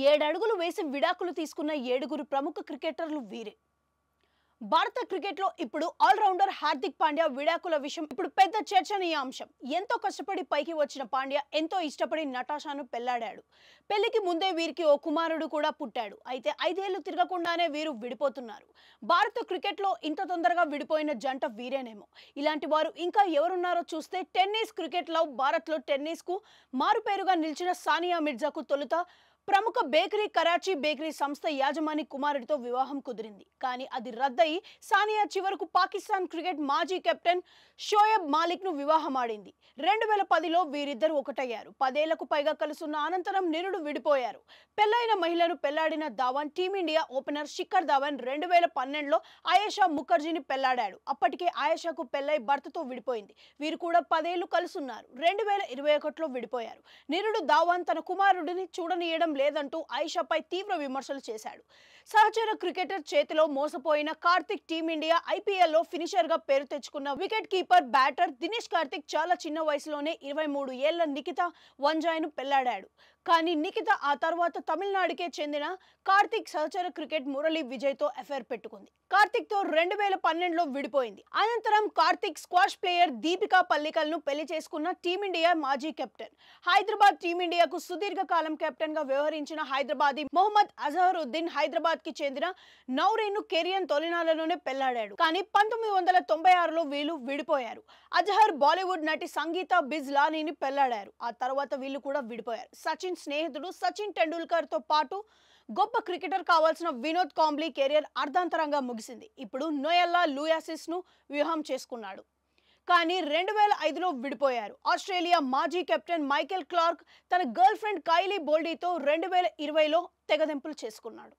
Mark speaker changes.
Speaker 1: 7 అడుగులు వేసి విడాకులు తీసుకున్న 7గురు ప్రముఖ క్రికెటర్లు వీరే. భారత క్రికెట్లో ఇప్పుడు ఆల్రౌండర్ హార్దిక్ పాండ్యా విడాకుల విషయం ఇప్పుడు పెద్ద చర్చనీయాంశం. ఎంతో కష్టపడి పైకి వచ్చిన పాండ్యా ఎంతో ఇష్టపడి నటాషాను పెళ్లాడాడు. పెళ్లికి ముందే వీరికి ఓ కుమారుడు కూడా పుట్టాడు. అయితే 5 ఏళ్లు తిరగకుండానే వీరు విడిపోతున్నారు. భారత క్రికెట్లో ఇంత తొందరగా విడిపోయిన జంట వీరేనేమో. ఇలాంటి వారు ఇంకా ఎవరున్నారో చూస్తే టెన్నిస్ క్రికెట్ లవ్ భారత్లో టెన్నిస్కు మారుపేరుగా నిలిచిన సానియా మిర్జాకు తొలుత ప్రముఖ బేకరీ కరాచీ బేకరీ సంస్థ యాజమాని కుమారుడితో వివాహం కుదిరింది. కానీ అది రద్దయి సానియా చివరకు పాకిస్తాన్ క్రికెట్ మాజీ కెప్టెన్ షోయబ్ మాలిక్ ను వివాహమాడింది. 2010లో వీరిద్దరూ ఒకటయ్యారు. 10 ఏళ్లకు పైగా కలుసున్న అనంతరం నిరుడు విడిపోయారు. పెళ్లైన మహిళను పెళ్లాడిన ధావన్ టీమిండియా ఓపెనర్ శిఖర్ ధావన్ 2012లో ఆయేషా ముఖర్జీని పెళ్లాడాడు. అప్పటికే ఆయేషాకు పెళ్లై భర్తతో విడిపోయింది. వీరు కూడా 10 ఏళ్లు కలుసున్నారు. 2021లో విడిపోయారు. నిరుడు ధావన్ తన కుమారుడిని చూడనీయడం లేదంటూ ఆయిషాపై తీవ్ర విమర్శలు చేశాడు. సహచర క్రికెటర్ చేతిలో మోసపోయిన కార్తిక్ టీమిండియా ఐపీఎల్లో ఫినిషర్ గా పేరు తెచ్చుకున్న wicket keeper batter Dinesh Karthik చాలా చిన్న వయసులోనే 23 ఏళ్ల నిఖితా వంజాయ్ను పెళ్లాడాడు. కానీ నిఖితా ఆ తర్వాత తమిళనాడుకే చెందిన కార్తిక్ సహచర క్రికెట్ మురళీ విజయ్తో అఫైర్ పెట్టుకుంది. కార్తిక్తో 2012లో విడిపోయింది. అనంతరం కార్తిక్ స్క్వాష్ ప్లేయర్ దీపికా పల్లికల్ను పెళ్లి చేసుకున్న టీమిండియా మాజీ కెప్టెన్. హైదరాబాద్ టీమిండియాకు సుదీర్ఘకాలం కెప్టెన్ గా వ్యవహరించిన హైదరాబాదీ మొహమ్మద్ అజహరుద్దీన్ హైదరాబాద్ కి చెందిన నౌరీన్ను కెరియర్ తొలినాళ్లలోనే పెళ్లాడాడు. కానీ 1996లో వీళ్ళు విడిపోయారు. అజహర్ బాలీవుడ్ నటి సంగీత బిజ్లానీని పెళ్లాడారు. ఆ తర్వాత వీళ్ళు కూడా విడిపోయారు. సచిన్ స్నేహితుడు సచిన్ టెండూల్కర్ తో పాటు గొప్ప క్రికెటర్ కావాల్సిన వినోద్ కాంబ్లీ కెరియర్ అర్ధాంతరంగా ముగిసింది. ఇప్పుడు నోయల్లా లూయాసిస్ ను వివాహం చేసుకున్నాడు. కానీ 2005లో విడిపోయారు. ఆస్ట్రేలియా మాజీ కెప్టెన్ మైకేల్ క్లార్క్ తన గర్ల్ ఫ్రెండ్ కైలీ బోల్డీతో 2020లో తెగదెంపులు చేసుకున్నాడు.